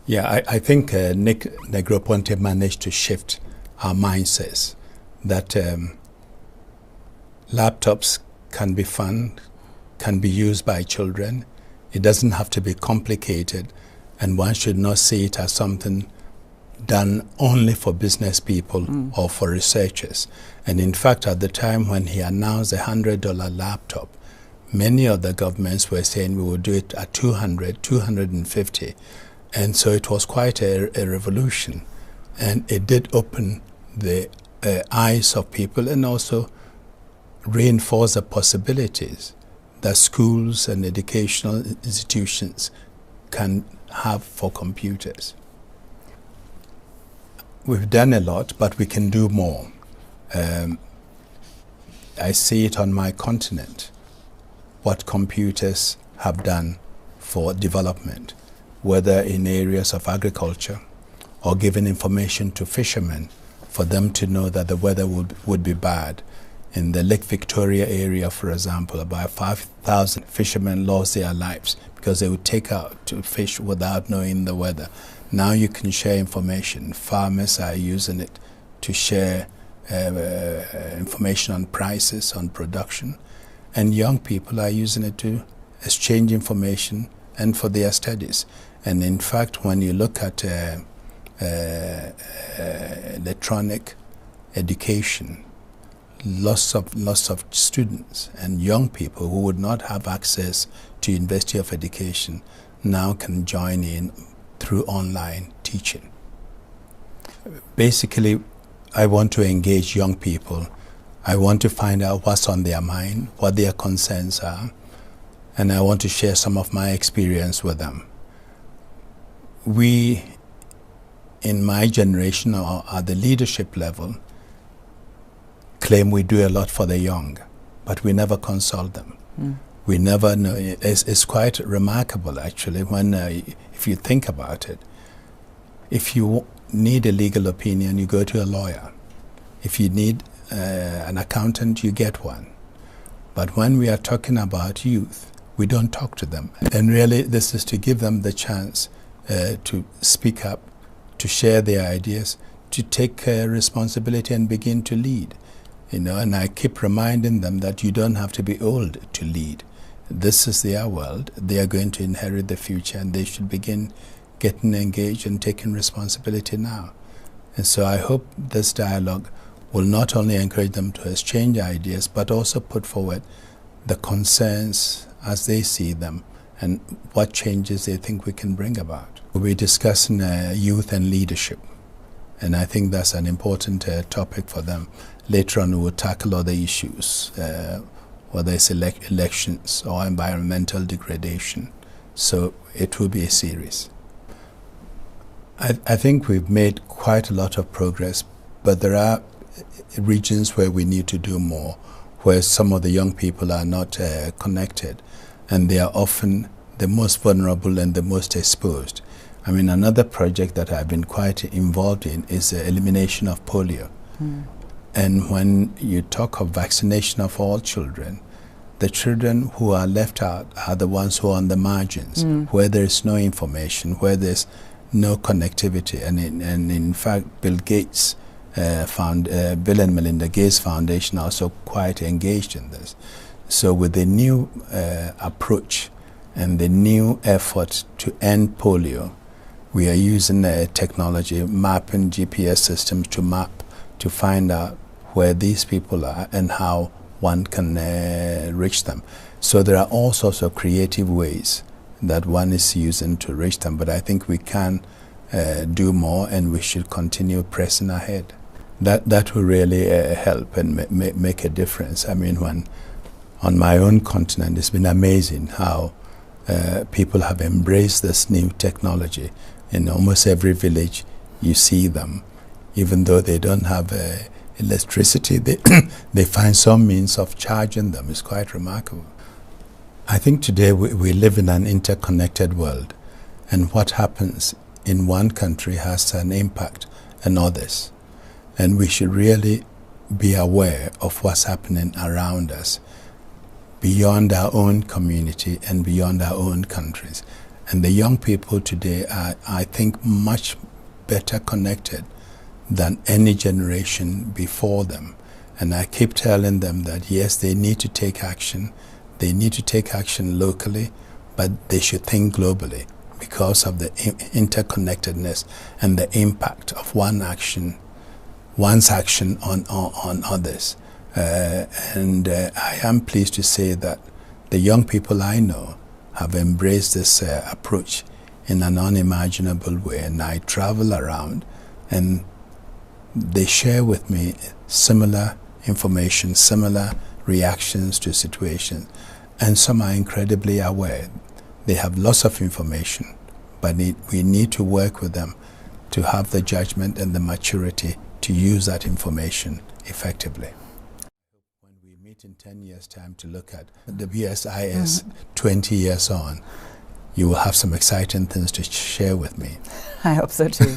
Yeah, I think Nick Negroponte managed to shift our mindsets that laptops can be fun, can be used by children. It doesn't have to be complicated, and one should not see it as something done only for business people or for researchers. And in fact, at the time when he announced the $100 laptop, many of the governments were saying we would do it at $200, $250. And so it was quite a revolution. And it did open the eyes of people and also reinforce the possibilities that schools and educational institutions can have for computers. We've done a lot, but we can do more. I see it on my continent, what computers have done for development, whether in areas of agriculture or giving information to fishermen for them to know that the weather would be bad. In the Lake Victoria area, for example, about 5,000 fishermen lost their lives because they would take out to fish without knowing the weather. Now you can share information. Farmers are using it to share information on prices, on production, and young people are using it to exchange information and for their studies. And in fact, when you look at electronic education, lots of students and young people who would not have access to University of Education now can join in through online teaching. Basically, I want to engage young people. I want to find out what's on their mind, what their concerns are, and I want to share some of my experience with them. We, in my generation or at the leadership level, claim we do a lot for the young, but we never consult them. We never know. It's quite remarkable, actually, when if you think about it. If you need a legal opinion, you go to a lawyer. If you need an accountant, you get one. But when we are talking about youth, we don't talk to them. And really, this is to give them the chance to speak up, to share their ideas, to take responsibility and begin to lead. You know, and I keep reminding them that you don't have to be old to lead. This is their world. They are going to inherit the future, and they should begin getting engaged and taking responsibility now. And so I hope this dialogue will not only encourage them to exchange ideas, but also put forward the concerns as they see them and what changes they think we can bring about. We're discussing youth and leadership, and I think that's an important topic for them. Later on, we will tackle other issues, whether it's elections or environmental degradation. So it will be a series. I think we've made quite a lot of progress, but there are regions where we need to do more, where some of the young people are not connected, and they are often the most vulnerable and the most exposed. I mean, another project that I've been quite involved in is the elimination of polio. And when you talk of vaccination of all children, the children who are left out are the ones who are on the margins, where there is no information, where there's no connectivity. And in fact, Bill and Melinda Gates Foundation are also quite engaged in this. So with the new approach and the new effort to end polio, we are using technology, mapping GPS systems to map, to find out where these people are and how one can reach them. So there are all sorts of creative ways that one is using to reach them, but I think we can do more, and we should continue pressing ahead. That will really help and make a difference. I mean, when on my own continent, it's been amazing how people have embraced this new technology. In almost every village, you see them. Even though they don't have electricity, they find some means of charging them. It's quite remarkable. I think today we live in an interconnected world, and what happens in one country has an impact on others. And we should really be aware of what's happening around us, beyond our own community and beyond our own countries. And the young people today are, I think, much better connected than any generation before them. And I keep telling them that, yes, they need to take action. They need to take action locally, but they should think globally because of the interconnectedness and the impact of one's action on others. I am pleased to say that the young people I know have embraced this approach in an unimaginable way. And I travel around and they share with me similar information, similar reactions to situations. And some are incredibly aware. They have lots of information, but we need to work with them to have the judgment and the maturity to use that information effectively. When we meet in 10 years' time to look at the BSIS 20 years on, you will have some exciting things to share with me. I hope so too.